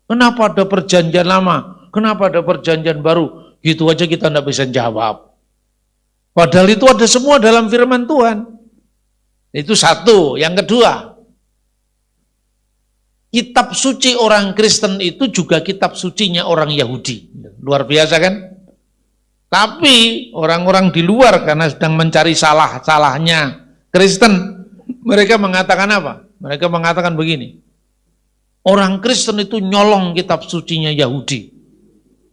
Kenapa ada perjanjian lama? Kenapa ada perjanjian baru? Gitu aja kita tidak bisa jawab. Padahal itu ada semua dalam firman Tuhan. Itu satu. Yang kedua, kitab suci orang Kristen itu juga kitab sucinya orang Yahudi. Luar biasa kan? Tapi orang-orang di luar karena sedang mencari salahnya Kristen, mereka mengatakan apa? Mereka mengatakan begini, orang Kristen itu nyolong kitab sucinya Yahudi.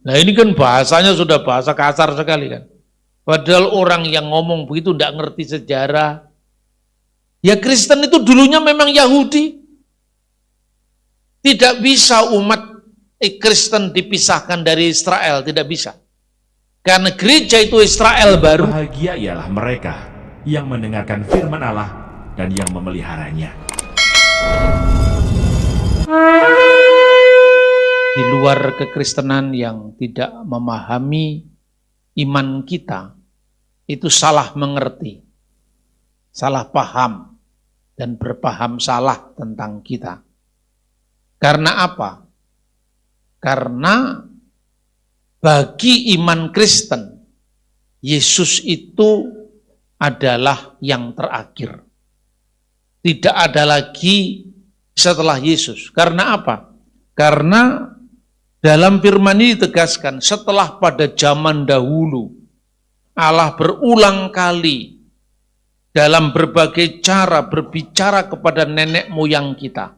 Nah ini kan bahasanya sudah bahasa kasar sekali kan. Padahal orang yang ngomong begitu tidak ngerti sejarah. Ya Kristen itu dulunya memang Yahudi. Tidak bisa umat Kristen dipisahkan dari Israel, tidak bisa. Karena gereja itu Israel baru. Bahagia ialah mereka yang mendengarkan firman Allah dan yang memeliharanya. Di luar kekristenan yang tidak memahami iman kita, itu salah mengerti, salah paham, dan berpaham salah tentang kita. Karena apa? Karena bagi iman Kristen, Yesus itu adalah yang terakhir. Tidak ada lagi setelah Yesus. Karena apa? Karena dalam firman ini ditegaskan, setelah pada zaman dahulu, Allah berulang kali dalam berbagai cara berbicara kepada nenek moyang kita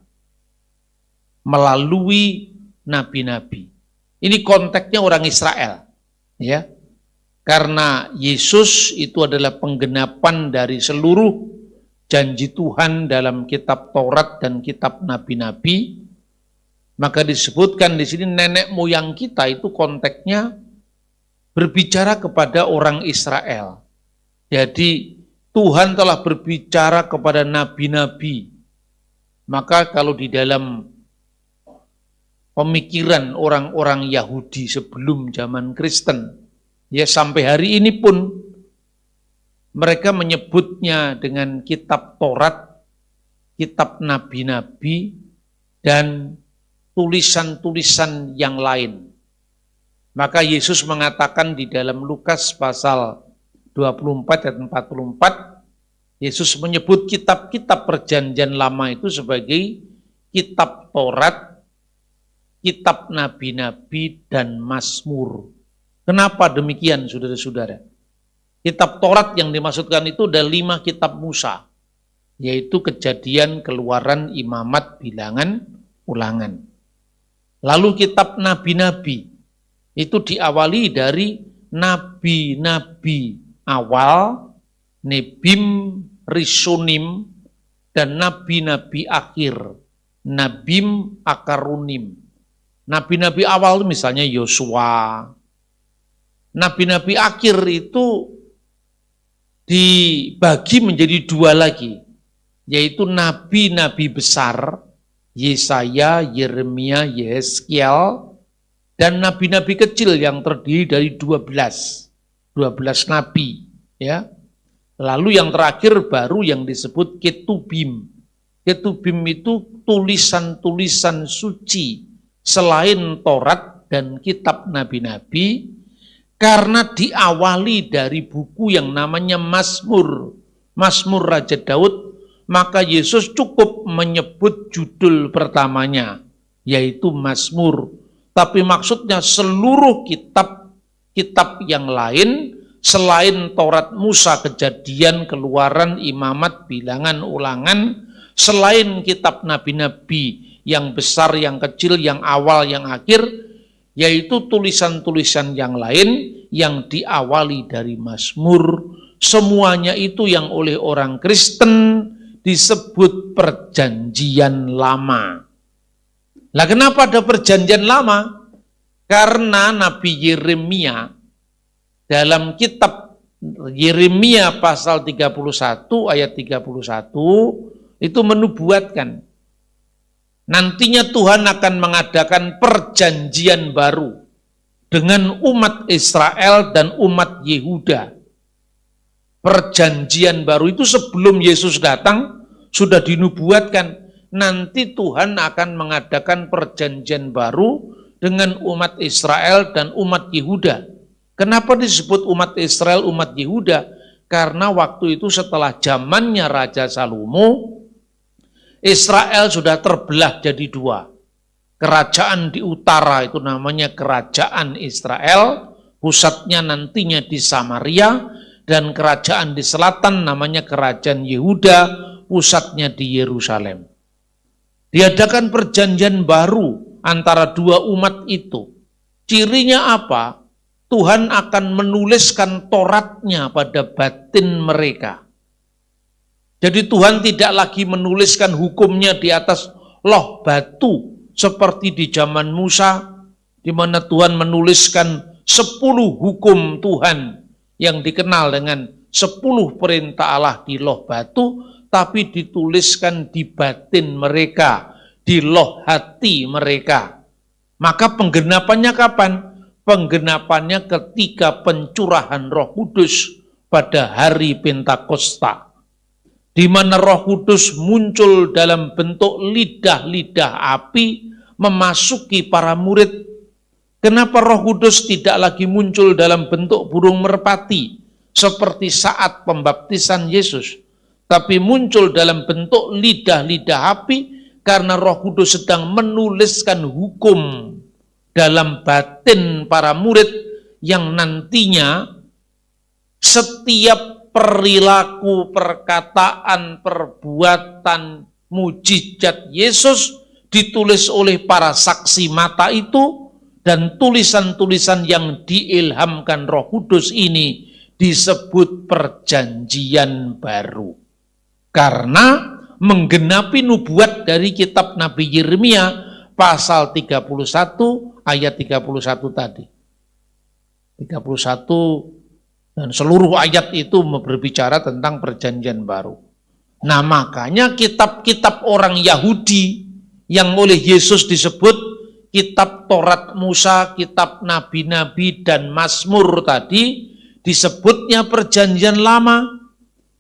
melalui nabi-nabi. Ini konteksnya orang Israel, ya. Karena Yesus itu adalah penggenapan dari seluruh janji Tuhan dalam kitab Taurat dan kitab nabi-nabi. Maka disebutkan di sini nenek moyang kita itu konteksnya berbicara kepada orang Israel. Jadi Tuhan telah berbicara kepada nabi-nabi. Maka kalau di dalam pemikiran orang-orang Yahudi sebelum zaman Kristen, ya sampai hari ini pun mereka menyebutnya dengan kitab Taurat, kitab nabi-nabi, dan tulisan-tulisan yang lain. Maka Yesus mengatakan di dalam Lukas pasal 24 ayat 44, Yesus menyebut kitab-kitab perjanjian lama itu sebagai kitab Taurat, kitab nabi-nabi, dan Mazmur. Kenapa demikian, saudara-saudara? Kitab Taurat yang dimaksudkan itu ada 5 kitab Musa, yaitu Kejadian, Keluaran, Imamat, Bilangan, Ulangan. Lalu kitab nabi-nabi itu diawali dari nabi-nabi awal, Nebim, Rishonim, dan nabi-nabi akhir, Nabim, Akarunim. Nabi-nabi awal misalnya Yosua. Nabi-nabi akhir itu dibagi menjadi 2 lagi, yaitu nabi-nabi besar, Yesaya, Yeremia, Yehezkiel, dan nabi-nabi kecil yang terdiri dari 12 nabi, ya. Lalu yang terakhir baru yang disebut Ketubim. Ketubim itu tulisan-tulisan suci selain Taurat dan kitab nabi-nabi, karena diawali dari buku yang namanya Mazmur, Mazmur Raja Daud. Maka Yesus cukup menyebut judul pertamanya, yaitu Mazmur. Tapi maksudnya seluruh kitab yang lain, selain Taurat, Musa, Kejadian, Keluaran, Imamat, Bilangan, Ulangan, selain kitab nabi-nabi yang besar, yang kecil, yang awal, yang akhir, yaitu tulisan-tulisan yang lain yang diawali dari Mazmur. Semuanya itu yang oleh orang Kristen disebut perjanjian lama. Lah kenapa ada perjanjian lama? Karena Nabi Yeremia dalam kitab Yeremia pasal 31 ayat 31 itu menubuatkan nantinya Tuhan akan mengadakan perjanjian baru dengan umat Israel dan umat Yehuda. Perjanjian baru itu sebelum Yesus datang sudah dinubuatkan, nanti Tuhan akan mengadakan perjanjian baru dengan umat Israel dan umat Yehuda. Kenapa disebut umat Israel, umat Yehuda? Karena waktu itu setelah zamannya Raja Salomo, Israel sudah terbelah jadi dua. Kerajaan di utara itu namanya kerajaan Israel, pusatnya nantinya di Samaria, dan kerajaan di selatan namanya kerajaan Yehuda, pusatnya di Yerusalem. Diadakan perjanjian baru antara dua umat itu. Cirinya apa? Tuhan akan menuliskan Tauratnya pada batin mereka. Jadi Tuhan tidak lagi menuliskan hukumnya di atas loh batu seperti di zaman Musa, di mana Tuhan menuliskan 10 hukum Tuhan yang dikenal dengan 10 perintah Allah di loh batu, tapi dituliskan di batin mereka, di loh hati mereka. Maka penggenapannya kapan? Penggenapannya ketika pencurahan Roh Kudus pada hari Pentakosta, di mana Roh Kudus muncul dalam bentuk lidah-lidah api memasuki para murid. Kenapa Roh Kudus tidak lagi muncul dalam bentuk burung merpati seperti saat pembaptisan Yesus, tapi muncul dalam bentuk lidah-lidah api? Karena Roh Kudus sedang menuliskan hukum dalam batin para murid yang nantinya setiap perilaku, perkataan, perbuatan, mujizat Yesus ditulis oleh para saksi mata itu, dan tulisan-tulisan yang diilhamkan Roh Kudus ini disebut perjanjian baru. Karena menggenapi nubuat dari kitab Nabi Yeremia pasal 31 ayat 31 tadi. 31 dan seluruh ayat itu berbicara tentang perjanjian baru. Nah, makanya kitab-kitab orang Yahudi yang oleh Yesus disebut kitab Taurat Musa, kitab nabi-nabi dan Mazmur tadi disebutnya perjanjian lama.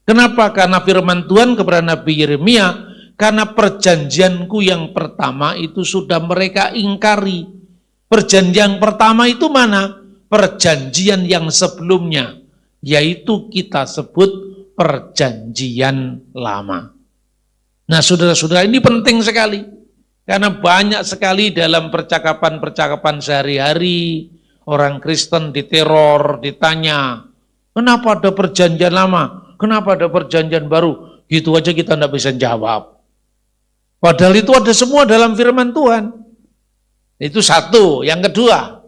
Kenapa? Karena firman Tuhan kepada Nabi Yeremia, karena perjanjianku yang pertama itu sudah mereka ingkari. Perjanjian pertama itu mana? Perjanjian yang sebelumnya, yaitu kita sebut perjanjian lama. Nah, saudara-saudara, ini penting sekali. Karena banyak sekali dalam percakapan-percakapan sehari-hari, orang Kristen diteror, ditanya, kenapa ada perjanjian lama? Kenapa ada perjanjian baru? Gitu aja kita tidak bisa jawab. Padahal itu ada semua dalam firman Tuhan. Itu satu. Yang kedua,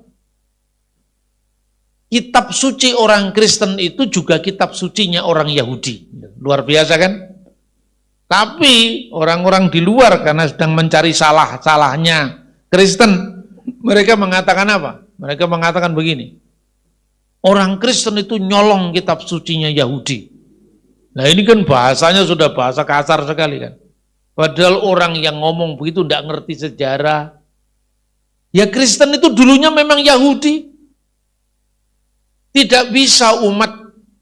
kitab suci orang Kristen itu juga kitab sucinya orang Yahudi. Luar biasa kan? Tapi orang-orang di luar karena sedang mencari salah-salahnya Kristen, mereka mengatakan apa? Mereka mengatakan begini, orang Kristen itu nyolong kitab sucinya Yahudi. Nah, ini kan bahasanya sudah bahasa kasar sekali kan. Padahal orang yang ngomong begitu tidak ngerti sejarah. Ya, Kristen itu dulunya memang Yahudi. Tidak bisa umat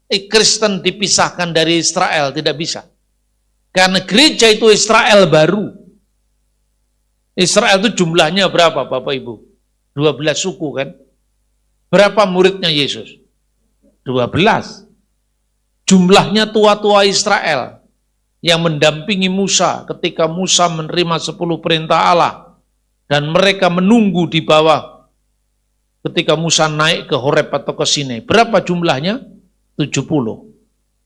Kristen dipisahkan dari Israel, tidak bisa. Karena gereja itu Israel baru. Israel itu jumlahnya berapa Bapak Ibu? 12 suku kan? Berapa muridnya Yesus? 12. Jumlahnya tua-tua Israel yang mendampingi Musa ketika Musa menerima 10 perintah Allah, dan mereka menunggu di bawah ketika Musa naik ke Horeb atau ke Sinai. Berapa jumlahnya? 70.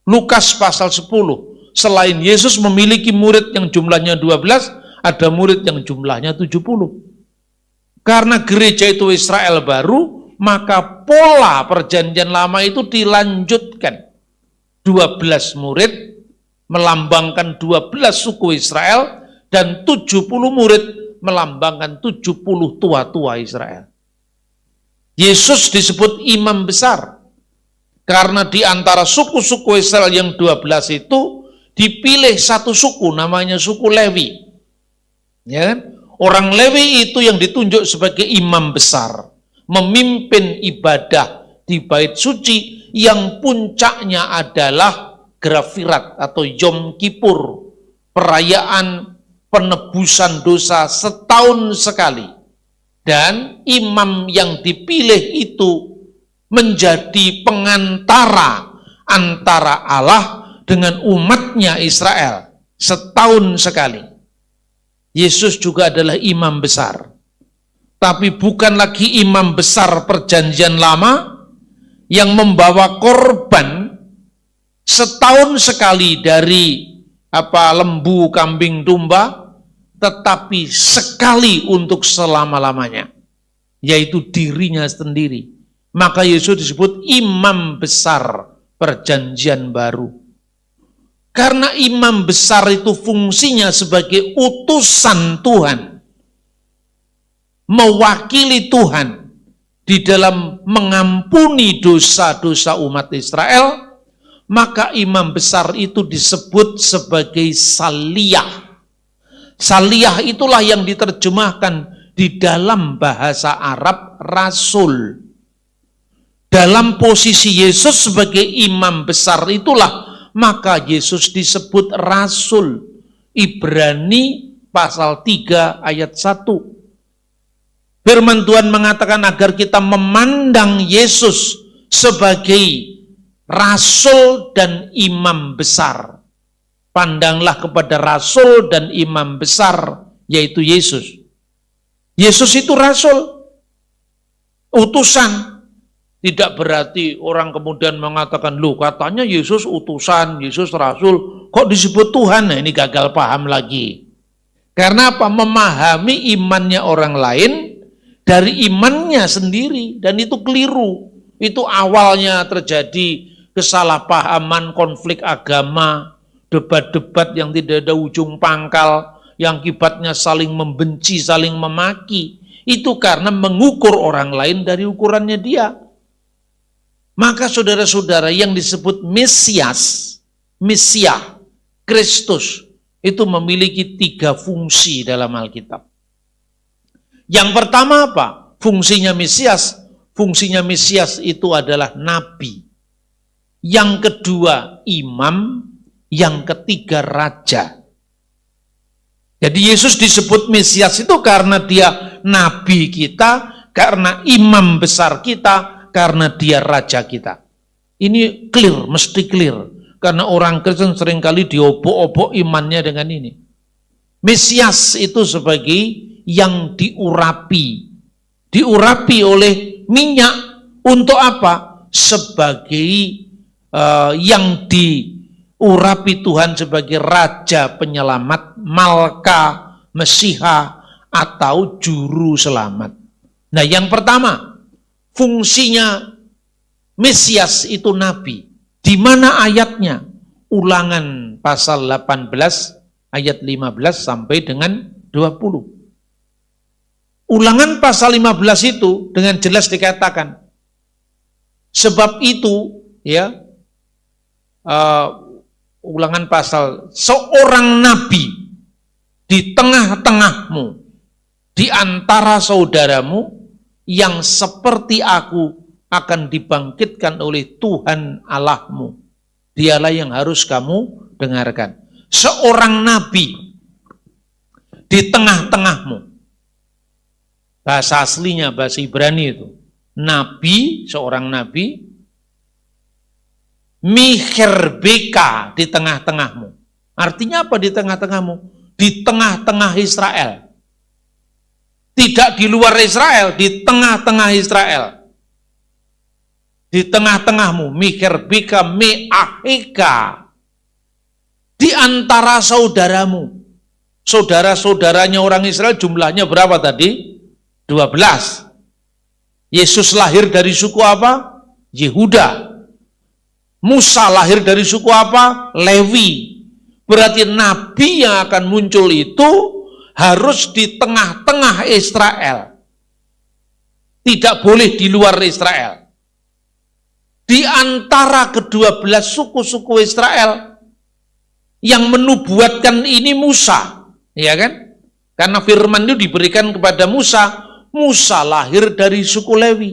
Lukas pasal 10, selain Yesus memiliki murid yang jumlahnya 12, ada murid yang jumlahnya 70. Karena gereja itu Israel baru, maka pola perjanjian lama itu dilanjutkan. 12 murid melambangkan 12 suku Israel, dan 70 murid melambangkan 70 tua-tua Israel. Yesus disebut imam besar karena di antara suku-suku Israel yang 12 itu dipilih satu suku, namanya suku Lewi. Ya kan? Orang Lewi itu yang ditunjuk sebagai imam besar, memimpin ibadah di bait suci yang puncaknya adalah Grafirat atau Yom Kippur, perayaan penebusan dosa setahun sekali. Dan imam yang dipilih itu menjadi pengantara antara Allah dengan umatnya Israel setahun sekali. Yesus juga adalah imam besar. Tapi bukan lagi imam besar perjanjian lama yang membawa korban setahun sekali dari lembu, kambing, domba, tetapi sekali untuk selama-lamanya, yaitu dirinya sendiri. Maka Yesus disebut imam besar perjanjian baru. Karena imam besar itu fungsinya sebagai utusan Tuhan, mewakili Tuhan di dalam mengampuni dosa-dosa umat Israel, maka imam besar itu disebut sebagai saliyah. Saliyah itulah yang diterjemahkan di dalam bahasa Arab rasul. Dalam posisi Yesus sebagai imam besar itulah maka Yesus disebut rasul. Ibrani pasal 3 ayat 1. Firman Tuhan mengatakan agar kita memandang Yesus sebagai rasul dan imam besar. Pandanglah kepada rasul dan imam besar, yaitu Yesus. Yesus itu rasul, utusan. Tidak berarti orang kemudian mengatakan, loh katanya Yesus utusan, Yesus rasul, kok disebut Tuhan? Nah, ini gagal paham lagi. Karena apa? Memahami imannya orang lain dari imannya sendiri, dan itu keliru. Itu awalnya terjadi kesalahpahaman, konflik agama, debat-debat yang tidak ada ujung pangkal, yang akibatnya saling membenci, saling memaki. Itu karena mengukur orang lain dari ukurannya dia. Maka saudara-saudara, yang disebut Mesias, Mesia, Kristus, itu memiliki 3 fungsi dalam Alkitab. Yang pertama apa? Fungsinya Mesias. Fungsinya Mesias itu adalah nabi. Yang kedua imam. Yang ketiga raja. Jadi Yesus disebut Mesias itu karena dia nabi kita, karena imam besar kita, karena dia raja kita. Ini clear, mesti clear. Karena orang Kristen seringkali diobok-obok imannya dengan ini. Mesias itu sebagai yang diurapi. Diurapi oleh minyak untuk apa? Sebagai yang diurapi Tuhan sebagai raja penyelamat, malka, mesiha, atau juru selamat. Nah, yang pertama, fungsinya Mesias itu nabi. Di mana ayatnya? Ulangan pasal 18 ayat 15 sampai dengan 20. Ulangan pasal 15 itu dengan jelas dikatakan, sebab itu ya, ulangan pasal, seorang nabi di tengah-tengahmu, di antara saudaramu, yang seperti aku akan dibangkitkan oleh Tuhan Allahmu. Dialah yang harus kamu dengarkan. Seorang nabi di tengah-tengahmu. Bahasa aslinya, bahasa Ibrani itu. Nabi, seorang nabi. Miherbeka, di tengah-tengahmu. Artinya apa di tengah-tengahmu? Di tengah-tengah Israel. Tidak di luar Israel, di tengah-tengah Israel. Di tengah-tengahmu, miherbeka me'aheka. Di antara saudaramu. Saudara-saudaranya orang Israel jumlahnya berapa tadi? 12. Yesus lahir dari suku apa? Yehuda. Musa lahir dari suku apa? Lewi. Berarti nabi yang akan muncul itu harus di tengah-tengah Israel. Tidak boleh di luar Israel. Di antara ke-12 suku-suku Israel yang menubuatkan ini Musa, ya kan? Karena firman itu diberikan kepada Musa. Musa lahir dari suku Lewi.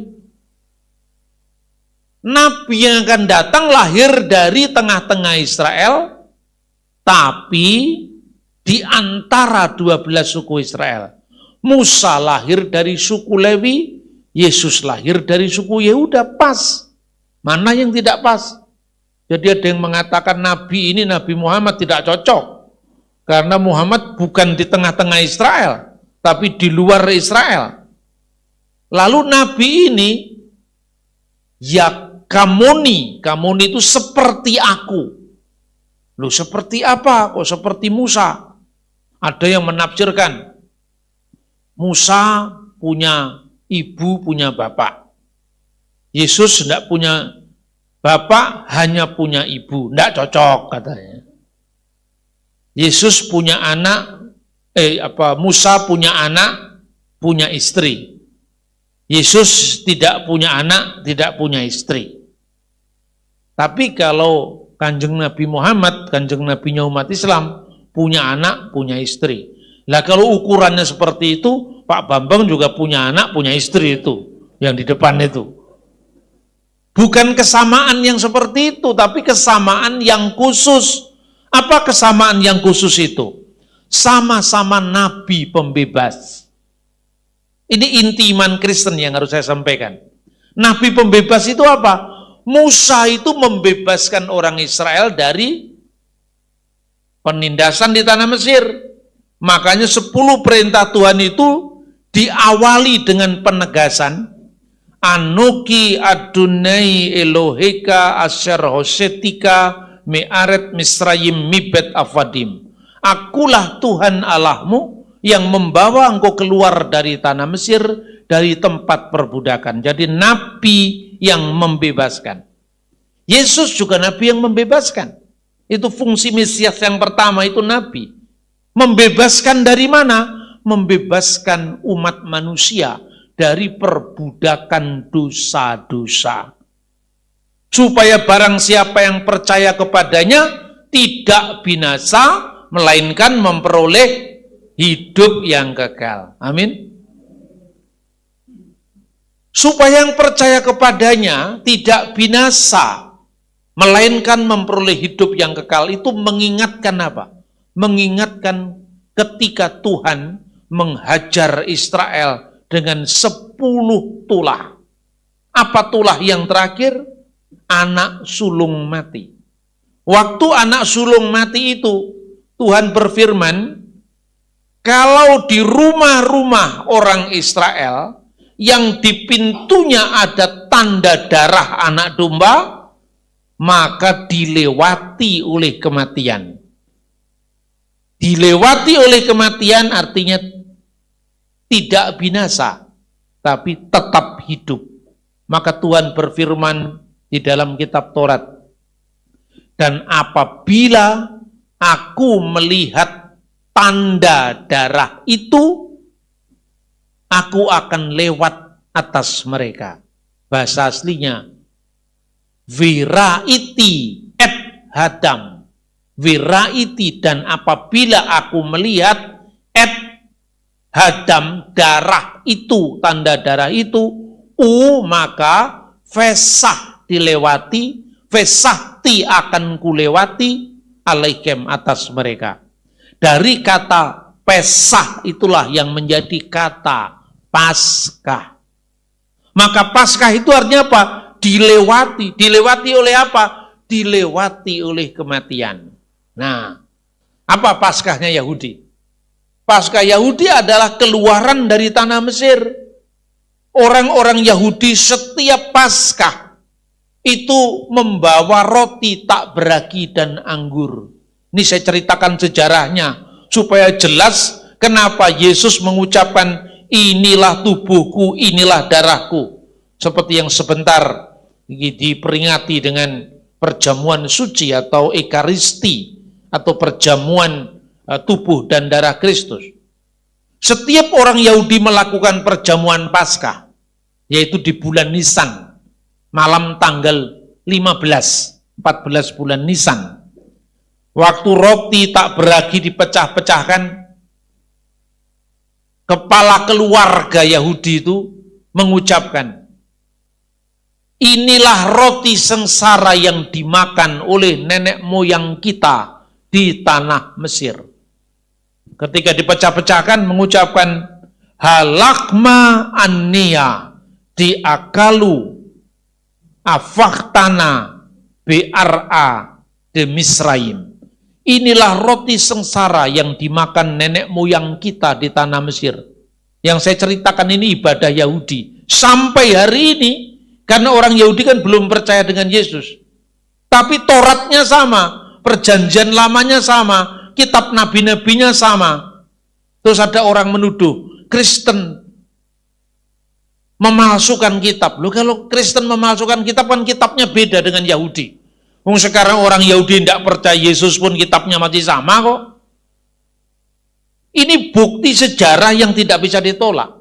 Nabi yang akan datang lahir dari tengah-tengah Israel, tapi di antara 12 suku Israel. Musa lahir dari suku Lewi, Yesus lahir dari suku Yehuda. Pas. Mana yang tidak pas? Jadi ada yang mengatakan Nabi ini, Nabi Muhammad tidak cocok. Karena Muhammad bukan di tengah-tengah Israel, tapi di luar Israel. Lalu Nabi ini, ya kamoni itu seperti aku. Loh seperti apa? Kok seperti Musa? Ada yang menafsirkan, Musa punya ibu, punya bapak. Yesus tidak punya bapak, hanya punya ibu. Tidak cocok katanya. Yesus punya anak, Musa punya anak, punya istri. Yesus tidak punya anak, tidak punya istri. Tapi kalau Kanjeng Nabi Muhammad, Kanjeng Nabinya umat Islam, punya anak, punya istri. Lah kalau ukurannya seperti itu, Pak Bambang juga punya anak, punya istri itu, yang di depan itu. Bukan kesamaan yang seperti itu, tapi kesamaan yang khusus. Apa kesamaan yang khusus itu? Sama-sama Nabi pembebas. Ini inti iman Kristen yang harus saya sampaikan. Nabi pembebas itu apa? Musa itu membebaskan orang Israel dari penindasan di tanah Mesir. Makanya 10 perintah Tuhan itu diawali dengan penegasan Anoki Adonai Eloheka Asher Hosetika Me'aret Misrayim Mibet Afadim. Akulah Tuhan Allahmu yang membawa engkau keluar dari tanah Mesir, dari tempat perbudakan. Jadi Nabi yang membebaskan. Yesus juga Nabi yang membebaskan. Itu fungsi Mesias yang pertama, itu Nabi. Membebaskan dari mana? Membebaskan umat manusia dari perbudakan dosa-dosa. Supaya barang siapa yang percaya kepadanya tidak binasa, melainkan memperoleh hidup yang kekal. Amin. Supaya yang percaya kepadanya tidak binasa, melainkan memperoleh hidup yang kekal. Itu mengingatkan apa? Mengingatkan ketika Tuhan menghajar Israel dengan 10 tulah. Apa tulah yang terakhir? Anak sulung mati. Waktu anak sulung mati itu, Tuhan berfirman, kalau di rumah-rumah orang Israel, yang di pintunya ada tanda darah anak domba, maka dilewati oleh kematian. Dilewati oleh kematian artinya tidak binasa, tapi tetap hidup. Maka Tuhan berfirman di dalam kitab Taurat, dan apabila aku melihat tanda darah itu, aku akan lewat atas mereka. Bahasa aslinya, viraiti et hadam. Viraiti, dan apabila aku melihat et hadam, darah itu, tanda darah itu, maka fesah dilewati, fesahti akan kulewati, alaikem atas mereka. Dari kata pesah itulah yang menjadi kata Paskah. Maka Paskah itu artinya apa? Dilewati. Dilewati oleh apa? Dilewati oleh kematian. Nah, apa Paskahnya Yahudi? Paskah Yahudi adalah keluaran dari tanah Mesir. Orang-orang Yahudi setiap Paskah itu membawa roti tak beragi dan anggur. Ini saya ceritakan sejarahnya supaya jelas kenapa Yesus mengucapkan inilah tubuhku, inilah darahku. Seperti yang sebentar diperingati dengan perjamuan suci atau ekaristi atau perjamuan tubuh dan darah Kristus. Setiap orang Yahudi melakukan perjamuan Paskah, yaitu di bulan Nisan, malam tanggal 14 bulan Nisan. Waktu roti tak beragi dipecah-pecahkan, kepala keluarga Yahudi itu mengucapkan, inilah roti sengsara yang dimakan oleh nenek moyang kita di tanah Mesir. ketika dipecah-pecahkan mengucapkan halakma anniya diakalu afaktana BRA de Misraim. Inilah roti sengsara yang dimakan nenek moyang kita di tanah Mesir. Yang saya ceritakan ini ibadah Yahudi. Sampai hari ini, karena orang Yahudi kan belum percaya dengan Yesus. Tapi Tauratnya sama, perjanjian lamanya sama, kitab nabi-nabinya sama. Terus ada orang menuduh, Kristen memalsukan kitab. Loh, kalau Kristen memalsukan kitab kan kitabnya beda dengan Yahudi. Sekarang orang Yahudi tidak percaya Yesus pun kitabnya masih sama kok. Ini bukti sejarah yang tidak bisa ditolak.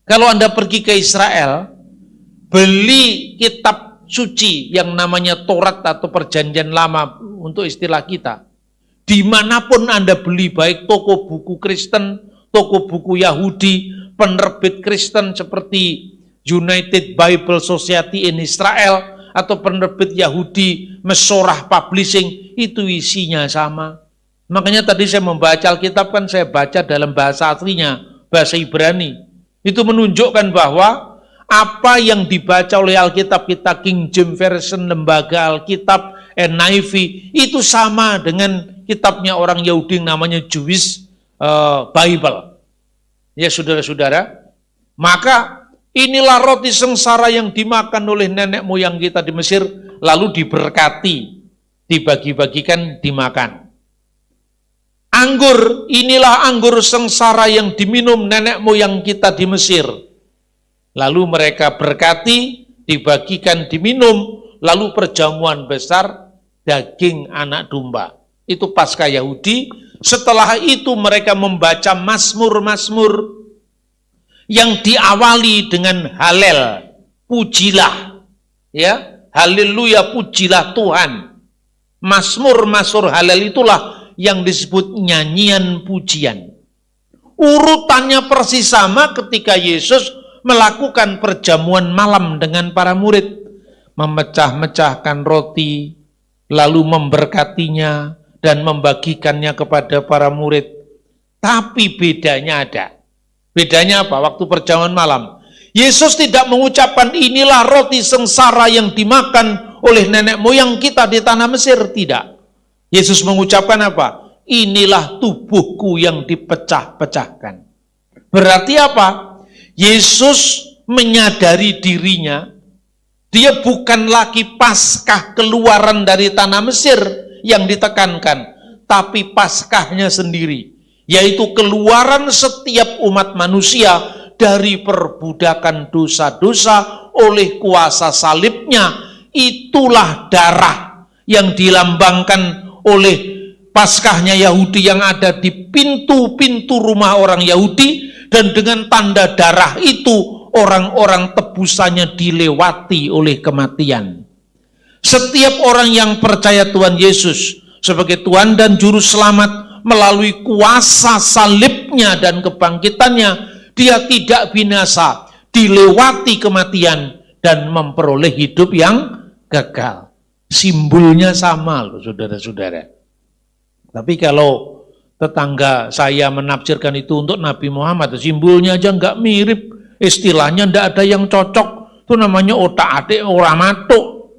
Kalau Anda pergi ke Israel, beli kitab suci yang namanya Taurat atau Perjanjian Lama untuk istilah kita. Dimanapun Anda beli, baik toko buku Kristen, toko buku Yahudi, penerbit Kristen seperti United Bible Society in Israel, atau penerbit Yahudi, Mesorah Publishing, itu isinya sama. Makanya tadi saya membaca Alkitab kan saya baca dalam bahasa aslinya, bahasa Ibrani. Itu menunjukkan bahwa apa yang dibaca oleh Alkitab kita King James Version, lembaga Alkitab, NIV, itu sama dengan kitabnya orang Yahudi yang namanya Jewish Bible. Ya saudara-saudara, maka inilah roti sengsara yang dimakan oleh nenek moyang kita di Mesir, lalu diberkati, dibagi-bagikan, dimakan. Anggur, inilah anggur sengsara yang diminum nenek moyang kita di Mesir. Lalu mereka berkati, dibagikan, diminum, lalu perjamuan besar, daging anak domba. Itu Paskah Yahudi. Setelah itu mereka membaca mazmur-mazmur yang diawali dengan halel, pujilah, ya, haleluya, pujilah Tuhan. Mazmur-mazmur halel itulah yang disebut nyanyian pujian. Urutannya persis sama ketika Yesus melakukan perjamuan malam dengan para murid, memecah-mecahkan roti, lalu memberkatinya dan membagikannya kepada para murid. Tapi bedanya ada. Bedanya apa? Waktu perjamuan malam, Yesus tidak mengucapkan inilah roti sengsara yang dimakan oleh nenek moyang kita di tanah Mesir. Tidak. Yesus mengucapkan apa? Inilah tubuhku yang dipecah-pecahkan. Berarti apa? Yesus menyadari dirinya, dia bukan lagi Paskah keluaran dari tanah Mesir yang ditekankan, tapi Paskahnya sendiri, yaitu keluaran setiap umat manusia dari perbudakan dosa-dosa oleh kuasa salibnya. Itulah darah yang dilambangkan oleh Paskahnya Yahudi yang ada di pintu-pintu rumah orang Yahudi, dan dengan tanda darah itu orang-orang tebusannya dilewati oleh kematian. Setiap orang yang percaya Tuhan Yesus sebagai Tuhan dan Juru Selamat melalui kuasa salibnya dan kebangkitannya, dia tidak binasa, dilewati kematian dan memperoleh hidup yang kekal. Simbolnya sama loh saudara-saudara. Tapi kalau tetangga saya menafsirkan itu untuk Nabi Muhammad, simbolnya aja nggak mirip, istilahnya nggak ada yang cocok, itu namanya otak-atik orang matuk.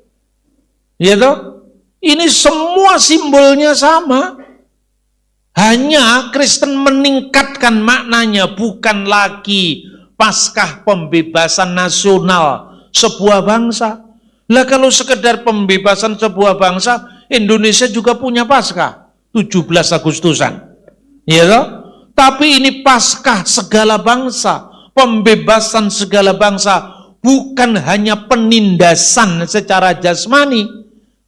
Ya toh? Ini semua simbolnya sama. Hanya Kristen meningkatkan maknanya, bukan lagi Paskah pembebasan nasional sebuah bangsa. Lah kalau sekedar pembebasan sebuah bangsa, Indonesia juga punya Paskah 17 Agustusan. Ya toh? Tapi ini Paskah segala bangsa, pembebasan segala bangsa, bukan hanya penindasan secara jasmani,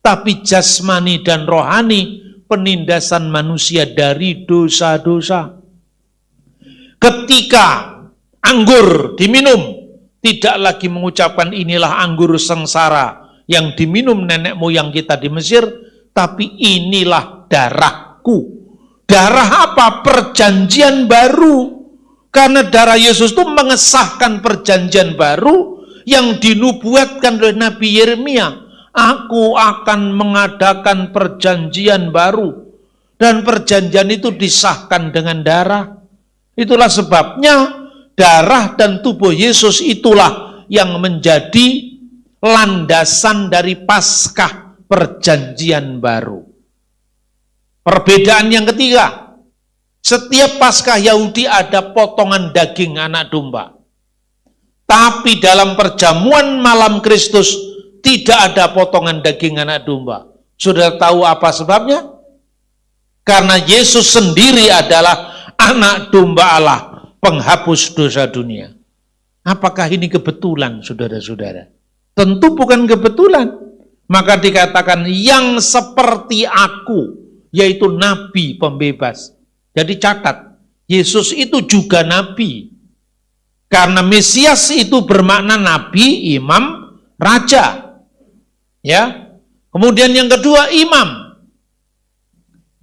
tapi jasmani dan rohani, penindasan manusia dari dosa-dosa. Ketika anggur diminum, tidak lagi mengucapkan inilah anggur sengsara yang diminum nenek moyang kita di Mesir, tapi inilah darahku. Darah apa? Perjanjian baru. Karena darah Yesus itu mengesahkan perjanjian baru yang dinubuatkan oleh Nabi Yeremia. Aku akan mengadakan perjanjian baru Dan perjanjian itu disahkan dengan darah. Itulah sebabnya darah dan tubuh Yesus itulah yang menjadi landasan dari Paskah perjanjian baru. Perbedaan yang ketiga, setiap Paskah Yahudi ada potongan daging anak domba. Tapi dalam perjamuan malam Kristus tidak ada potongan daging anak domba. Sudah tahu apa sebabnya? Karena Yesus sendiri adalah anak domba Allah, penghapus dosa dunia. Apakah ini kebetulan, saudara-saudara? Tentu bukan kebetulan. Maka dikatakan yang seperti aku, yaitu nabi pembebas. Jadi catat, Yesus itu juga nabi. Karena Mesias itu bermakna nabi, imam, raja. Ya. Kemudian yang kedua, imam.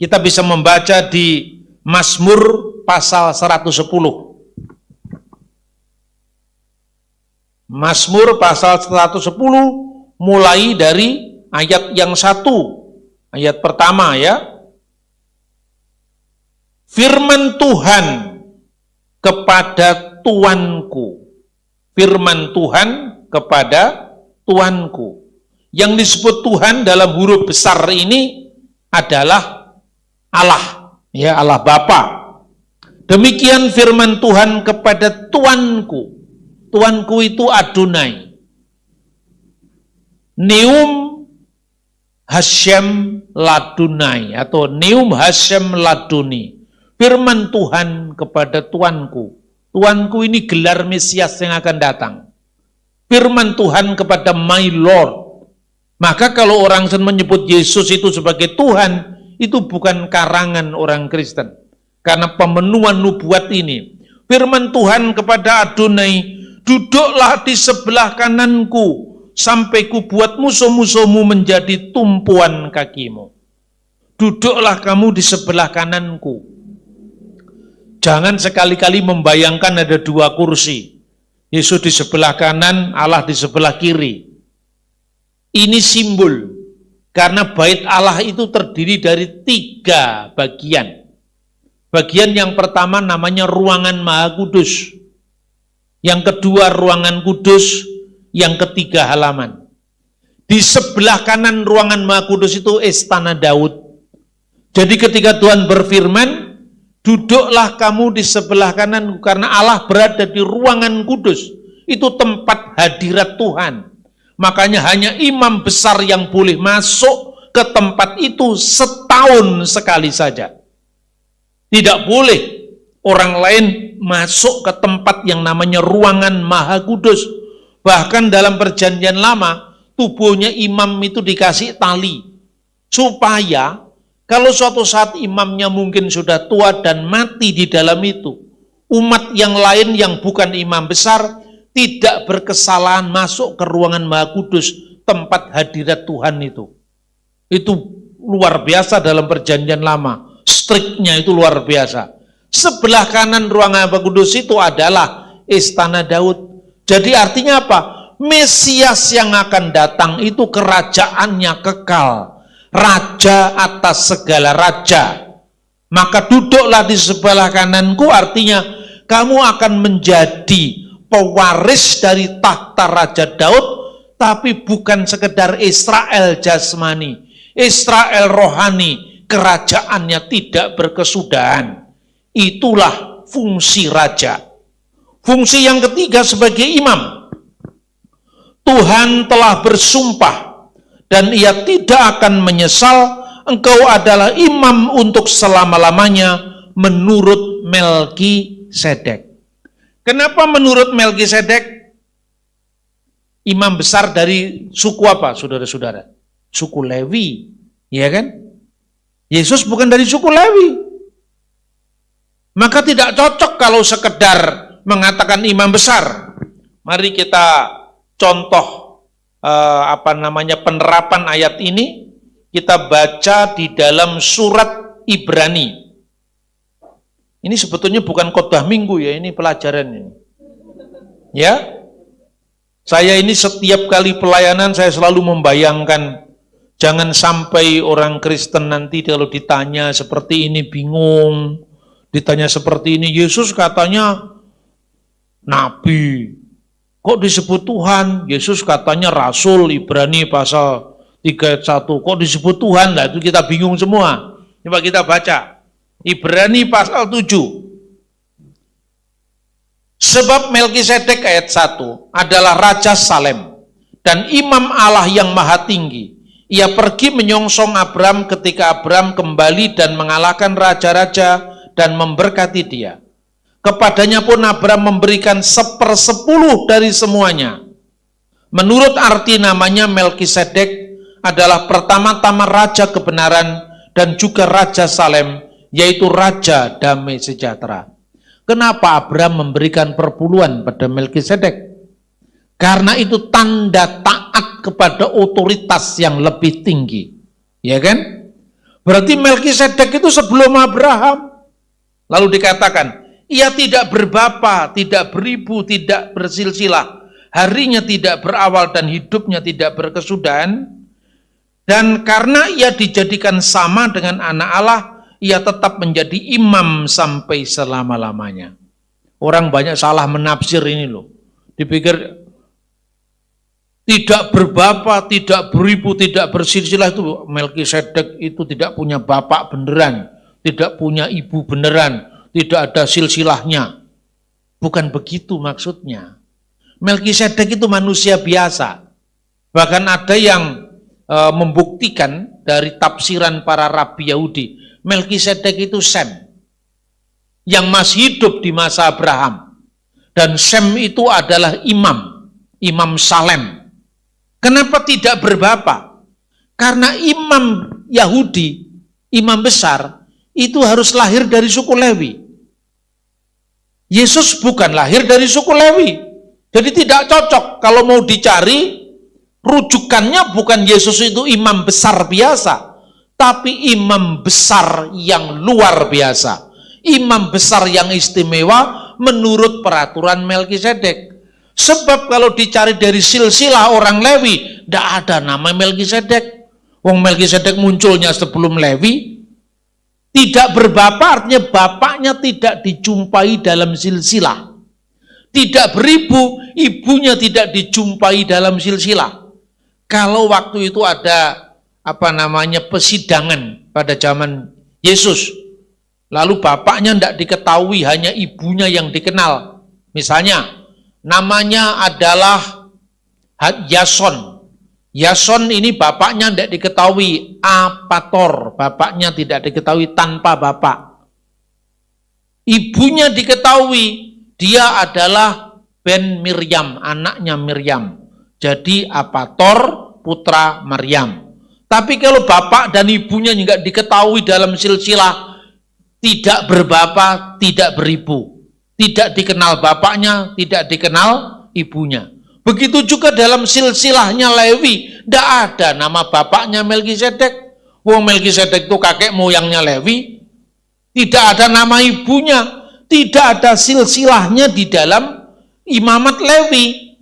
Kita bisa membaca di Mazmur pasal 110. Mazmur pasal 110 mulai dari ayat yang 1. Ayat pertama ya. Firman Tuhan kepada Tuanku. Firman Tuhan kepada Tuanku. Yang disebut Tuhan dalam huruf besar ini adalah Allah, ya Allah Bapa. Demikian firman Tuhan kepada Tuanku. Tuanku itu Adonai. Neum Hashem Ladunai atau Neum Hashem Laduni. Firman Tuhan kepada Tuanku. Tuanku ini gelar Mesias yang akan datang. Firman Tuhan kepada my Lord. Maka kalau orang menyebut Yesus itu sebagai Tuhan, itu bukan karangan orang Kristen. Karena pemenuhan nubuat ini. Firman Tuhan kepada Adonai, duduklah di sebelah kananku, sampai ku buat musuh-musuhmu menjadi tumpuan kakimu. Duduklah kamu di sebelah kananku. Jangan sekali-kali membayangkan ada dua kursi. Yesus di sebelah kanan, Allah di sebelah kiri. Ini simbol. Karena bait Allah itu terdiri dari 3 bagian. Bagian yang pertama namanya ruangan Maha Kudus. Yang kedua ruangan kudus. Yang ketiga halaman. Di sebelah kanan ruangan Maha Kudus itu istana Daud. Jadi ketika Tuhan berfirman, duduklah kamu di sebelah kanan karena Allah berada di ruangan kudus. Itu tempat hadirat Tuhan. Makanya hanya imam besar yang boleh masuk ke tempat itu setahun sekali saja. Tidak boleh orang lain masuk ke tempat yang namanya ruangan Maha Kudus. Bahkan dalam perjanjian lama, tubuhnya imam itu dikasih tali. Supaya kalau suatu saat imamnya mungkin sudah tua dan mati di dalam itu, umat yang lain yang bukan imam besar tidak berkesalahan masuk ke ruangan Maha Kudus, tempat hadirat Tuhan itu. Itu luar biasa dalam perjanjian lama. Striknya itu luar biasa. Sebelah kanan ruangan Maha Kudus itu adalah istana Daud. Jadi artinya apa? Mesias yang akan datang itu kerajaannya kekal. Raja atas segala raja. Maka duduklah di sebelah kananku, artinya kamu akan menjadi pewaris dari tahta Raja Daud, tapi bukan sekedar Israel jasmani, Israel rohani, kerajaannya tidak berkesudahan. Itulah fungsi raja. Fungsi yang ketiga sebagai imam. Tuhan telah bersumpah dan ia tidak akan menyesal, engkau adalah imam untuk selama-lamanya menurut Melkisedek. Kenapa menurut Melkisedek? Imam besar dari suku apa, saudara-saudara? Suku Lewi, ya kan? Yesus bukan dari suku Lewi. Maka tidak cocok kalau sekedar mengatakan imam besar. Mari kita contoh penerapan ayat ini. Kita baca di dalam surat Ibrani. Ini sebetulnya bukan khotbah minggu ya, ini pelajaran ini. Ya, saya ini setiap kali pelayanan saya selalu membayangkan Jangan sampai orang Kristen nanti kalau ditanya seperti ini bingung, ditanya seperti ini, Yesus katanya nabi, kok disebut Tuhan? Yesus katanya rasul, Ibrani pasal 3 ayat 1, kok disebut Tuhan? Lah itu kita bingung semua. Coba kita baca, Ibrani pasal 7. Sebab Melkisedek ayat 1 adalah Raja Salem dan Imam Allah yang Maha Tinggi. Ia pergi menyongsong Abram ketika Abram kembali dan mengalahkan raja-raja dan memberkati dia. Kepadanya pun Abram memberikan 1/10 dari semuanya. Menurut arti namanya, Melkisedek adalah pertama-tama Raja Kebenaran dan juga Raja Salem, yaitu Raja Damai Sejahtera. Kenapa Abram memberikan perpuluhan pada Melkisedek? Karena itu tanda taat kepada otoritas yang lebih tinggi. Ya kan? Berarti Melkisedek itu sebelum Abraham. Lalu dikatakan, ia tidak berbapa, tidak beribu, tidak bersilsilah. Harinya tidak berawal dan hidupnya tidak berkesudahan. Dan karena ia dijadikan sama dengan anak Allah, ia tetap menjadi imam sampai selama-lamanya. Orang banyak salah menafsir ini loh. Dipikir tidak berbapa, tidak beribu, tidak bersilsilah itu Melkisedek itu tidak punya bapak beneran, tidak punya ibu beneran, tidak ada silsilahnya. Bukan begitu maksudnya. Melkisedek itu manusia biasa. Bahkan ada yang membuktikan dari tafsiran para rabi Yahudi, Melkisedek itu Sem yang masih hidup di masa Abraham. Dan Sem itu adalah imam Salem. Kenapa tidak berbapa? Karena imam Yahudi, imam besar, itu harus lahir dari suku Lewi. Yesus bukan lahir dari suku Lewi. Jadi tidak cocok kalau mau dicari, rujukannya bukan Yesus itu imam besar biasa, tapi imam besar yang luar biasa. Imam besar yang istimewa menurut peraturan Melkisedek. Sebab kalau dicari dari silsilah orang Lewi, tidak ada nama Melkisedek. Wong Melkisedek munculnya sebelum Lewi. Tidak berbapa artinya bapaknya tidak dijumpai dalam silsilah. Tidak beribu, ibunya tidak dijumpai dalam silsilah. Kalau waktu itu ada persidangan pada zaman Yesus, lalu bapaknya tidak diketahui, hanya ibunya yang dikenal. Misalnya namanya adalah Yason. Yason ini bapaknya tidak diketahui, Apator, bapaknya tidak diketahui, tanpa bapak. Ibunya diketahui, dia adalah Ben Miriam, anaknya Miriam. Jadi Apator, putra Maryam. Tapi kalau bapak dan ibunya juga diketahui dalam silsilah, tidak berbapa, tidak beribu. Tidak dikenal bapaknya, tidak dikenal ibunya. Begitu juga dalam silsilahnya Lewi, tidak ada nama bapaknya Melkisedek. Wong Melkisedek itu kakek moyangnya Lewi. Tidak ada nama ibunya, tidak ada silsilahnya di dalam imamat Lewi.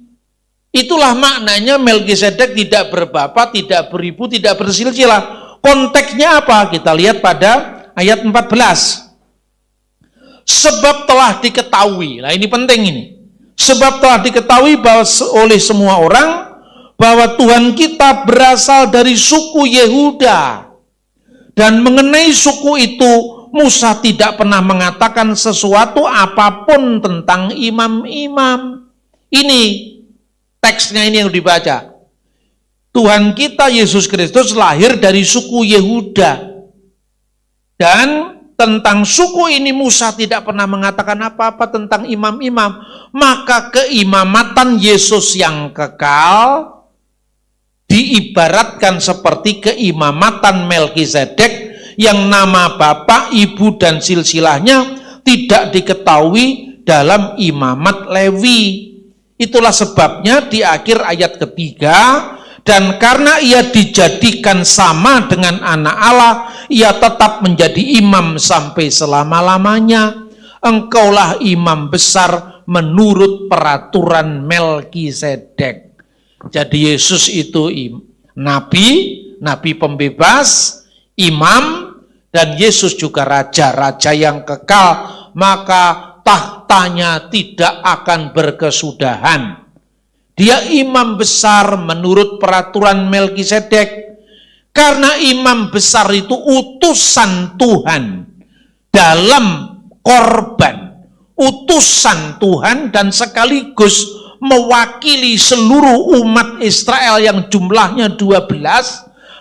Itulah maknanya Melkisedek tidak berbapa, tidak beribu, tidak bersilsilah. Konteksnya apa? Kita lihat pada ayat 14. Sebab telah diketahui, nah ini penting ini. Sebab telah diketahui bahwa oleh semua orang bahwa Tuhan kita berasal dari suku Yehuda. Dan mengenai suku itu Musa tidak pernah mengatakan sesuatu apapun tentang imam-imam. Ini teksnya ini yang dibaca. Tuhan kita Yesus Kristus lahir dari suku Yehuda. Dan tentang suku ini Musa tidak pernah mengatakan apa-apa tentang imam-imam. Maka keimamatan Yesus yang kekal diibaratkan seperti keimamatan Melkisedek yang nama bapak, ibu, dan silsilahnya tidak diketahui dalam imamat Lewi. Itulah sebabnya di akhir ayat ketiga, dan karena ia dijadikan sama dengan anak Allah, ia tetap menjadi imam sampai selama-lamanya. Engkaulah imam besar menurut peraturan Melkisedek. Jadi Yesus itu nabi, nabi pembebas, imam, dan Yesus juga raja yang kekal, maka tahtanya tidak akan berkesudahan. Dia imam besar menurut peraturan Melkisedek, karena imam besar itu utusan Tuhan dalam korban, utusan Tuhan dan sekaligus mewakili seluruh umat Israel yang jumlahnya 12,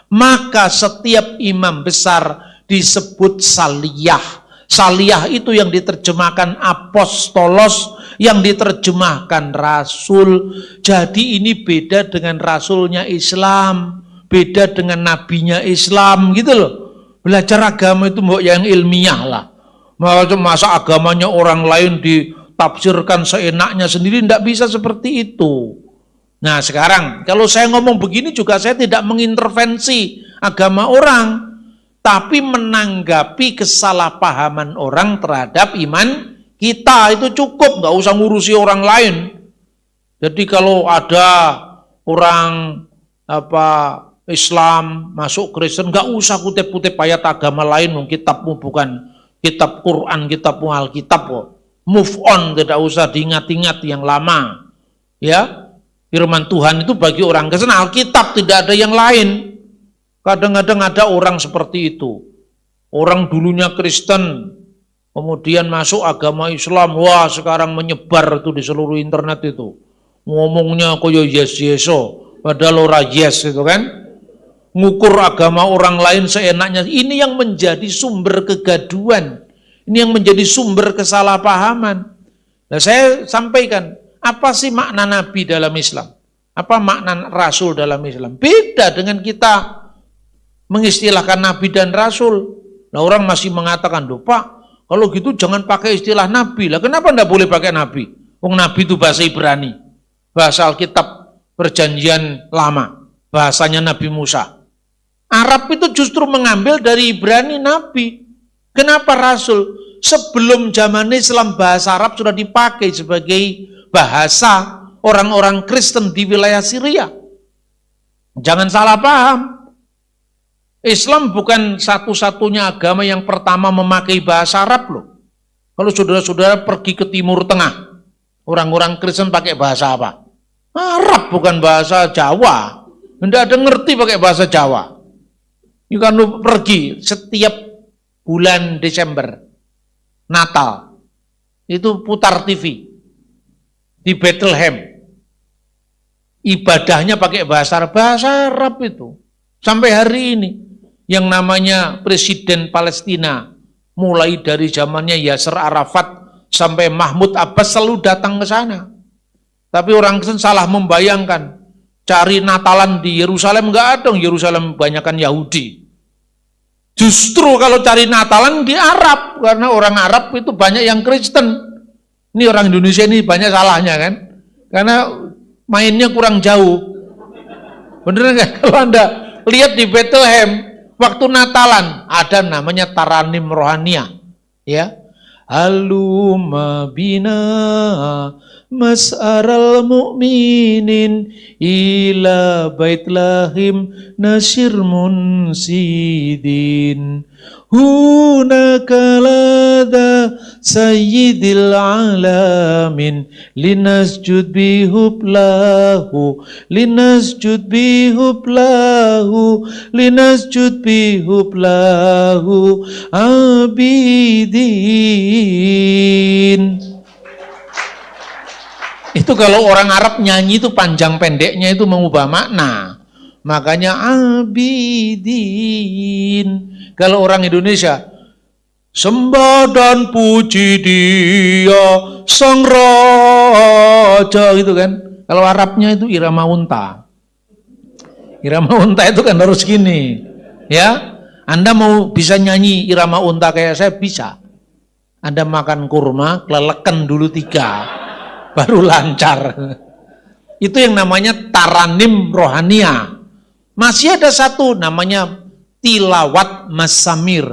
maka setiap imam besar disebut saliyah. Saliyah itu yang diterjemahkan apostolos, yang diterjemahkan rasul. Jadi ini beda dengan rasulnya Islam, beda dengan nabinya Islam gitu loh. Belajar agama itu mbok yang ilmiah lah. Masa agamanya orang lain ditafsirkan seenaknya sendiri, tidak bisa seperti itu. Nah sekarang kalau saya ngomong begini juga saya tidak mengintervensi agama orang, tapi menanggapi kesalahpahaman orang terhadap iman kita, itu cukup, nggak usah ngurusi orang lain. Jadi kalau ada orang Islam masuk Kristen, nggak usah kutip-kutip ayat agama lain, kitabmu bukan kitab Quran, kitabmu Alkitab kok. Move on, tidak usah diingat-ingat yang lama. Ya, firman Tuhan itu bagi orang Kristen, Alkitab, tidak ada yang lain. Kadang-kadang ada orang seperti itu. Orang dulunya Kristen, kemudian masuk agama Islam, wah sekarang menyebar itu di seluruh internet itu. Ngomongnya koyo yes-yeso, padahal ora yes itu kan. Ngukur agama orang lain seenaknya. Ini yang menjadi sumber kegaduhan. Ini yang menjadi sumber kesalahpahaman. Nah saya sampaikan, apa sih makna Nabi dalam Islam? Apa makna Rasul dalam Islam? Beda dengan kita mengistilahkan Nabi dan Rasul. Nah orang masih mengatakan, "Duh Pak, kalau gitu jangan pakai istilah Nabi." Lah kenapa enggak boleh pakai Nabi? Wong Nabi itu bahasa Ibrani, bahasa Alkitab Perjanjian Lama, bahasanya Nabi Musa. Arab itu justru mengambil dari Ibrani Nabi. Kenapa Rasul? Sebelum zaman Islam bahasa Arab sudah dipakai sebagai bahasa orang-orang Kristen di wilayah Syria. Jangan salah paham. Islam bukan satu-satunya agama yang pertama memakai bahasa Arab loh. Kalau saudara-saudara pergi ke Timur Tengah, orang-orang Kristen pakai bahasa apa? Arab, bukan bahasa Jawa. Tidak ada ngerti pakai bahasa Jawa. You kan pergi setiap bulan Desember, Natal, itu putar TV di Bethlehem. Ibadahnya pakai bahasa Arab itu. Sampai hari ini. Yang namanya Presiden Palestina, mulai dari zamannya Yasser Arafat sampai Mahmud Abbas selalu datang ke sana. Tapi orang Kristen salah membayangkan, cari Natalan di Yerusalem, enggak ada, Yerusalem kebanyakan Yahudi. Justru kalau cari Natalan di Arab, karena orang Arab itu banyak yang Kristen. Ini orang Indonesia ini banyak salahnya kan, karena mainnya kurang jauh. Bener nggak? Kalau Anda lihat di Bethlehem, waktu Natalan ada namanya taranim rohania, ya. Halumma bina mas'aral mu'minin ila baitlahim nasir munsidin hunaka lada sayyidil alamin linasjud bihublahu linasjud bihublahu linasjud bihublahu abidin. Itu kalau orang Arab nyanyi itu panjang pendeknya itu mengubah makna. Makanya abidin. Kalau orang Indonesia, sembah dan puji Dia Sang Raja gitu kan. Kalau Arabnya itu irama unta. Irama unta itu kan harus gini. Ya, Anda mau bisa nyanyi irama unta kayak saya bisa. Anda makan kurma, keleleken dulu 3. Baru lancar. Itu yang namanya taranim rohania. Masih ada satu namanya tilawat masamir.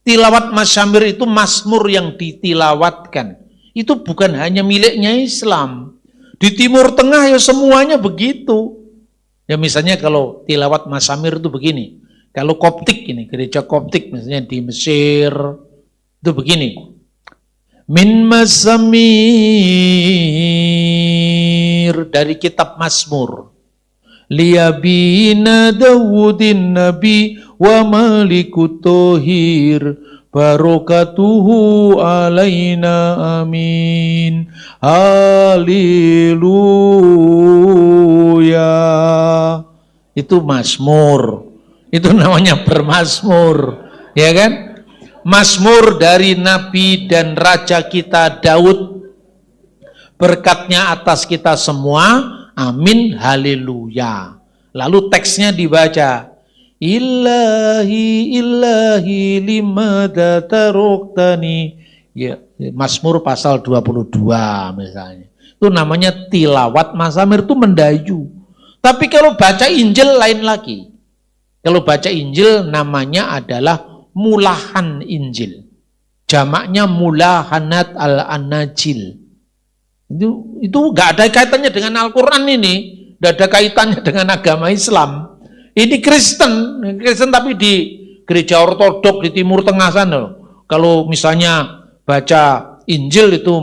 Tilawat masamir itu mazmur yang ditilawatkan. Itu bukan hanya miliknya Islam. Di Timur Tengah ya semuanya begitu. Ya misalnya kalau tilawat Mazamir itu begini. Kalau Koptik ini, gereja Koptik misalnya di Mesir itu begini. Min Mazamir dari kitab Mazmur. Liyabina Dawudin Nabi wa Malikut Tohir barokatuhu alaina amin. Haleluya. Itu Mazmur. Itu namanya bermazmur, ya kan? Mazmur dari Nabi dan Raja kita Daud, berkatnya atas kita semua, amin, haleluya. Lalu teksnya dibaca, Ilahi, ilahi, limada taroktani. Ya, Mazmur pasal 22 misalnya. Itu namanya tilawat Mazamir, itu mendayu. Tapi kalau baca Injil lain lagi. Kalau baca Injil namanya adalah mulahan Injil. Jamaknya mulahanat al-anajil. Itu nggak ada kaitannya dengan Al-Quran ini. Nggak ada kaitannya dengan agama Islam. Ini Kristen tapi di gereja ortodok di Timur Tengah sana. Kalau misalnya baca Injil itu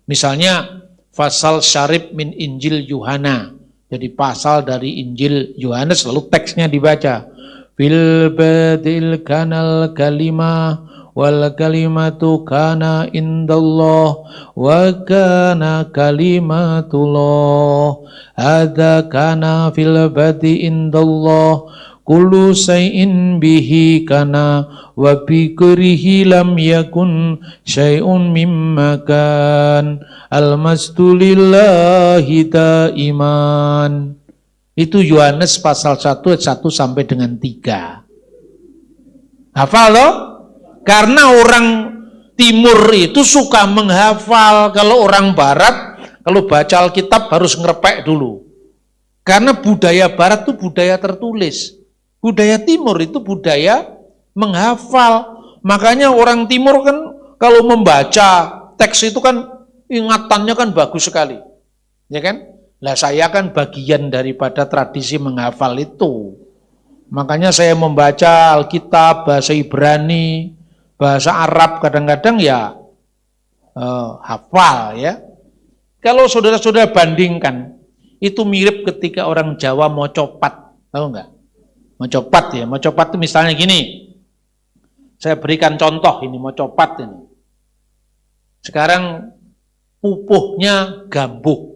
misalnya fasal syarib min Injil Yuhana. Jadi pasal dari Injil Yohanes lalu teksnya dibaca. Fil badil kanal kalimah wal kalimatu kana indallah wa kana kalimatullah hadza kana fil badi indallah kullu syai'in bihi kana wa bi kurihi lam yakun syai'un mimma kan al-masdulillahi daiman. Itu Yohanes pasal 1 sampai dengan 3. Hafal loh? Karena orang timur itu suka menghafal. Kalau orang barat, kalau baca Alkitab harus ngerepek dulu. Karena budaya barat itu budaya tertulis. Budaya timur itu budaya menghafal. Makanya orang timur kan kalau membaca teks itu kan ingatannya kan bagus sekali. Ya kan? Lah saya kan bagian daripada tradisi menghafal itu. Makanya saya membaca Alkitab, bahasa Ibrani, bahasa Arab kadang-kadang ya hafal ya. Kalau saudara-saudara bandingkan, itu mirip ketika orang Jawa mau copat, tahu nggak? Mau copat ya, mau copat itu misalnya gini. Saya berikan contoh ini, mau copat ini. Sekarang pupuhnya gambuk.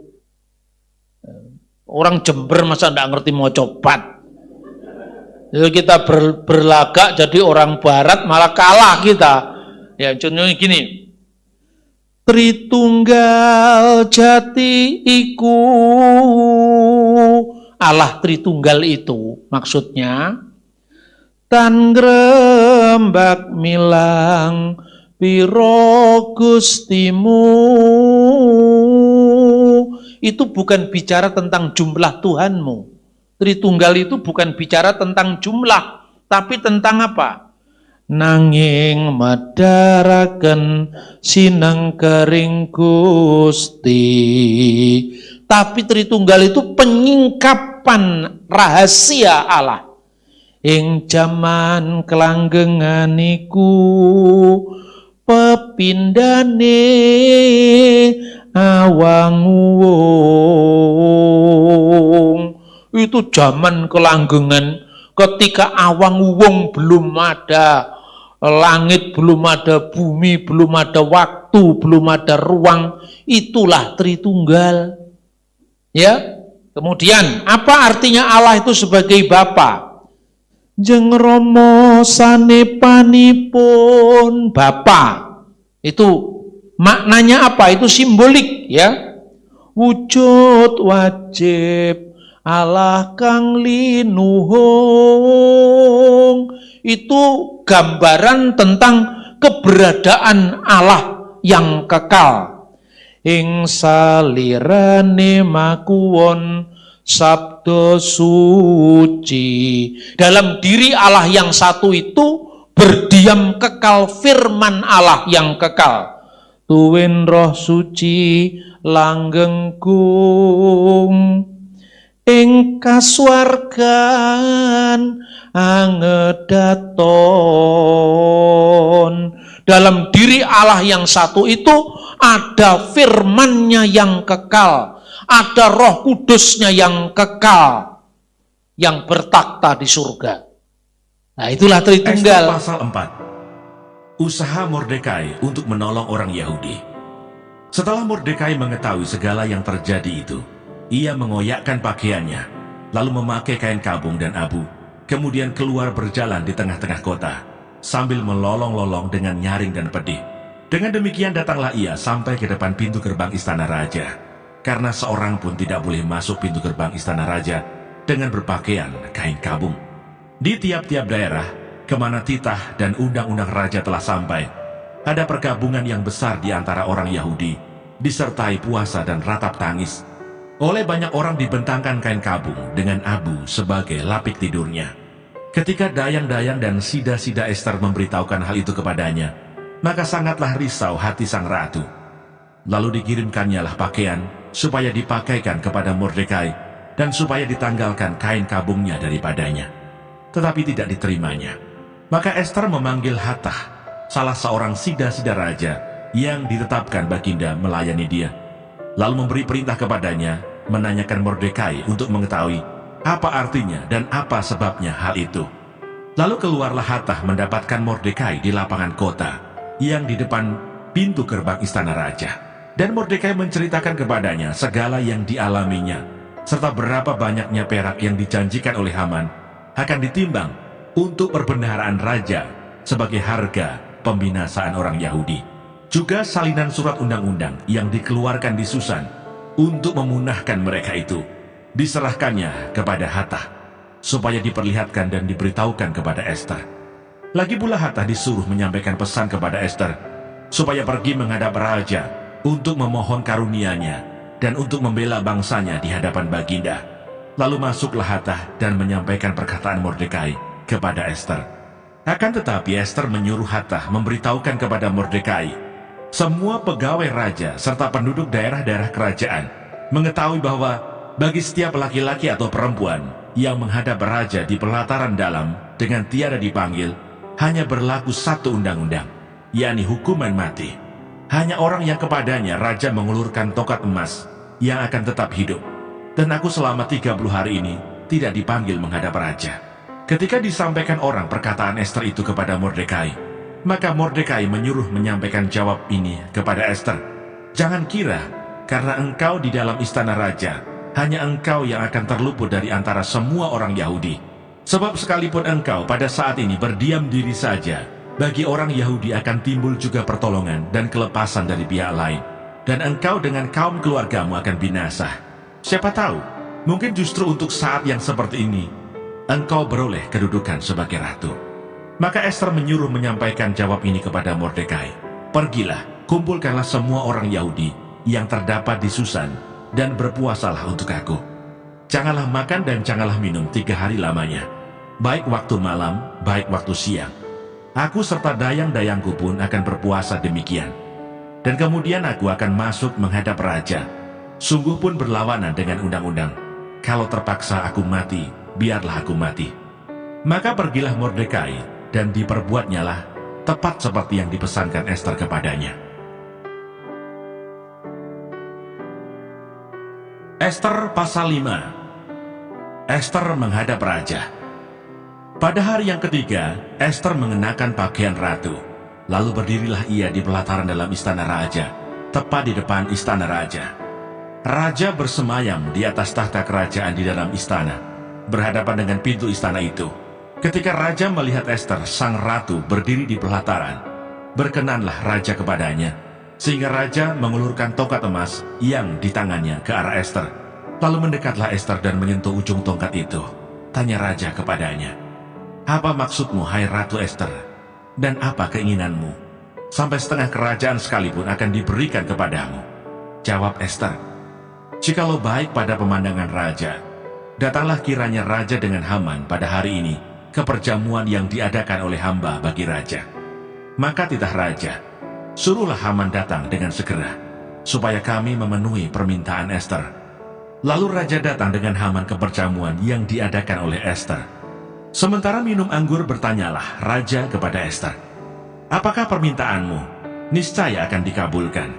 Orang Jember masa enggak ngerti mau copat. Jadi kita berlagak jadi orang barat malah kalah kita. Ya contohnya gini. Tritunggal jati iku. Allah Tritunggal itu maksudnya tan grembak milang piro gustimu. Itu bukan bicara tentang jumlah Tuhanmu. Tritunggal itu bukan bicara tentang jumlah, tapi tentang apa? Nanging madaraken sineng kering Gusti. Tapi Tritunggal itu penyingkapan rahasia Allah. Ing jaman kelanggengan iku pepindane awang wong. Itu zaman kelanggengan ketika awang wong belum ada, langit belum ada, bumi belum ada, waktu belum ada, ruang, itulah Tritunggal. Ya. Kemudian apa artinya Allah itu sebagai Bapa? Jeng Rama sanepanipun Bapa. Itu maknanya apa? Itu simbolik ya. Wujud wajib Allah kang linuhung. Itu gambaran tentang keberadaan Allah yang kekal. Ing salirane makuwon sabda suci. Dalam diri Allah yang satu itu berdiam kekal firman Allah yang kekal. Tuwin roh suci langgengkung ing kasuwargan angedaton. Dalam diri Allah yang satu itu ada firman-Nya yang kekal, ada Roh Kudus-Nya yang kekal, yang bertakhta di surga. Nah, itulah Ester Tritunggal. pasal 4. Usaha Mordekai untuk menolong orang Yahudi. Setelah Mordekai mengetahui segala yang terjadi itu, ia mengoyakkan pakaiannya, lalu memakai kain kabung dan abu, kemudian keluar berjalan di tengah-tengah kota, sambil melolong-lolong dengan nyaring dan pedih. Dengan demikian datanglah ia sampai ke depan pintu gerbang istana raja, karena seorang pun tidak boleh masuk pintu gerbang istana raja dengan berpakaian kain kabung. Di tiap-tiap daerah, kemana titah dan undang-undang raja telah sampai, ada pergabungan yang besar di antara orang Yahudi, disertai puasa dan ratap tangis. Oleh banyak orang dibentangkan kain kabung dengan abu sebagai lapik tidurnya. Ketika dayang-dayang dan sida-sida Ester memberitahukan hal itu kepadanya, maka sangatlah risau hati sang ratu. Lalu dikirimkannyalah pakaian supaya dipakaikan kepada Mordekai dan supaya ditanggalkan kain kabungnya daripadanya. Tetapi tidak diterimanya. Maka Ester memanggil Hatah, salah seorang sida-sida raja yang ditetapkan baginda melayani dia, lalu memberi perintah kepadanya menanyakan Mordekai untuk mengetahui apa artinya dan apa sebabnya hal itu. Lalu keluarlah Hatah mendapatkan Mordekai di lapangan kota yang di depan pintu gerbang istana raja. Dan Mordekai menceritakan kepadanya segala yang dialaminya, serta berapa banyaknya perak yang dijanjikan oleh Haman akan ditimbang untuk perbendaharaan raja sebagai harga pembinasaan orang Yahudi. Juga salinan surat undang-undang yang dikeluarkan di Susan untuk memunahkan mereka itu diserahkannya kepada Hatah, supaya diperlihatkan dan diberitahukan kepada Ester. Lagi pula Hatah disuruh menyampaikan pesan kepada Ester, supaya pergi menghadap raja untuk memohon karunia-Nya dan untuk membela bangsanya di hadapan baginda. Lalu masuklah Hatah dan menyampaikan perkataan Mordekai kepada Ester. Akan tetapi Ester menyuruh Hatah memberitahukan kepada Mordekai, semua pegawai raja serta penduduk daerah-daerah kerajaan mengetahui bahwa bagi setiap laki-laki atau perempuan yang menghadap raja di pelataran dalam dengan tiada dipanggil, hanya berlaku satu undang-undang, yakni hukuman mati. Hanya orang yang kepadanya raja mengulurkan tongkat emas yang akan tetap hidup. Dan aku selama 30 hari ini tidak dipanggil menghadap raja. Ketika disampaikan orang perkataan Ester itu kepada Mordekai, maka Mordekai menyuruh menyampaikan jawab ini kepada Ester. Jangan kira karena engkau di dalam istana raja, hanya engkau yang akan terluput dari antara semua orang Yahudi. Sebab sekalipun engkau pada saat ini berdiam diri saja, bagi orang Yahudi akan timbul juga pertolongan dan kelepasan dari pihak lain. Dan engkau dengan kaum keluargamu akan binasa. Siapa tahu, mungkin justru untuk saat yang seperti ini, engkau beroleh kedudukan sebagai ratu. Maka Ester menyuruh menyampaikan jawab ini kepada Mordekai. Pergilah, kumpulkanlah semua orang Yahudi yang terdapat di Susan, dan berpuasalah untuk aku. Janganlah makan dan janganlah minum 3 hari lamanya, baik waktu malam, baik waktu siang. Aku serta dayang-dayangku pun akan berpuasa demikian. Dan kemudian aku akan masuk menghadap raja. Sungguh pun berlawanan dengan undang-undang. Kalau terpaksa aku mati, biarlah aku mati. Maka pergilah Mordekai, dan diperbuatnyalah tepat seperti yang dipesankan Ester kepadanya. Ester pasal 5. Ester menghadap raja. Pada hari yang ketiga, Ester mengenakan pakaian ratu. Lalu berdirilah ia di pelataran dalam istana raja, tepat di depan istana raja. Raja bersemayam di atas tahta kerajaan di dalam istana, berhadapan dengan pintu istana itu. Ketika raja melihat Ester, sang ratu, berdiri di pelataran, berkenanlah raja kepadanya, sehingga raja mengulurkan tongkat emas yang di tangannya ke arah Ester. Lalu mendekatlah Ester dan menyentuh ujung tongkat itu. Tanya raja kepadanya, "Apa maksudmu, hai Ratu Ester? Dan apa keinginanmu? Sampai setengah kerajaan sekalipun akan diberikan kepadamu." Jawab Ester, "Jikalau baik pada pemandangan raja, datanglah kiranya raja dengan Haman pada hari ini ke perjamuan yang diadakan oleh hamba bagi raja." Maka titah raja, "Suruhlah Haman datang dengan segera, supaya kami memenuhi permintaan Ester." Lalu raja datang dengan Haman ke perjamuan yang diadakan oleh Ester. Sementara minum anggur, bertanyalah raja kepada Ester, "Apakah permintaanmu? Niscaya akan dikabulkan.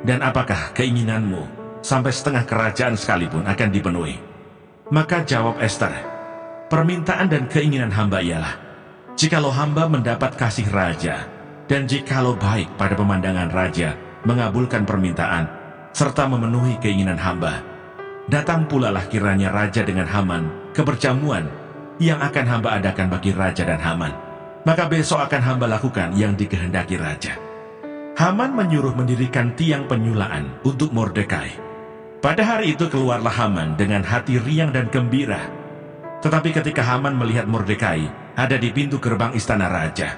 Dan apakah keinginanmu sampai setengah kerajaan sekalipun akan dipenuhi?" Maka jawab Ester, "Permintaan dan keinginan hamba ialah, jikalau hamba mendapat kasih raja, dan jikalau baik pada pemandangan raja mengabulkan permintaan, serta memenuhi keinginan hamba, datang pula lah kiranya raja dengan Haman ke perjamuan yang akan hamba adakan bagi raja dan Haman. Maka besok akan hamba lakukan yang dikehendaki raja." Haman menyuruh mendirikan tiang penyulaan untuk Mordekai. Pada hari itu keluarlah Haman dengan hati riang dan gembira. Tetapi ketika Haman melihat Mordekai ada di pintu gerbang istana raja,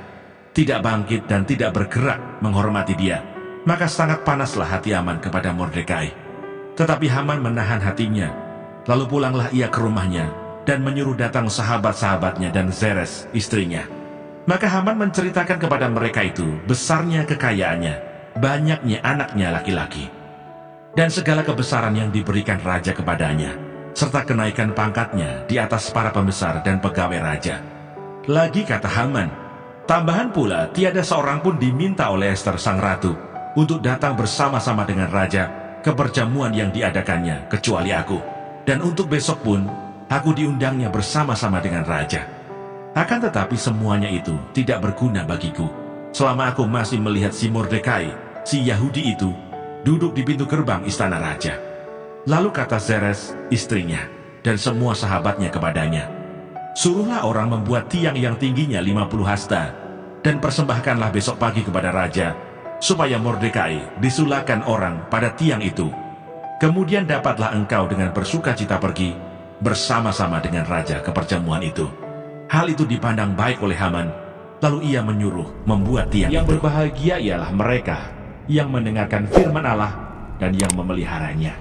tidak bangkit dan tidak bergerak menghormati dia, maka sangat panaslah hati Haman kepada Mordekai. Tetapi Haman menahan hatinya. Lalu pulanglah ia ke rumahnya dan menyuruh datang sahabat-sahabatnya dan Zeres istrinya. Maka Haman menceritakan kepada mereka itu besarnya kekayaannya, banyaknya anaknya laki-laki, dan segala kebesaran yang diberikan raja kepadanya, serta kenaikan pangkatnya di atas para pembesar dan pegawai raja. Lagi kata Haman, "Tambahan pula, tiada seorang pun diminta oleh Ester sang ratu untuk datang bersama-sama dengan raja ke perjamuan yang diadakannya, kecuali aku. Dan untuk besok pun, aku diundangnya bersama-sama dengan raja. Akan tetapi semuanya itu tidak berguna bagiku, selama aku masih melihat si Mordekai, si Yahudi itu, duduk di pintu gerbang istana raja." Lalu kata Zeres istrinya dan semua sahabatnya kepadanya, "Suruhlah orang membuat tiang yang tingginya 50 hasta, dan persembahkanlah besok pagi kepada raja, supaya Mordekai disulakan orang pada tiang itu. Kemudian dapatlah engkau dengan bersuka cita pergi bersama-sama dengan raja ke perjamuan itu." Hal itu dipandang baik oleh Haman, lalu ia menyuruh membuat tiang. Yang berbahagia ialah mereka yang mendengarkan firman Allah dan yang memeliharanya.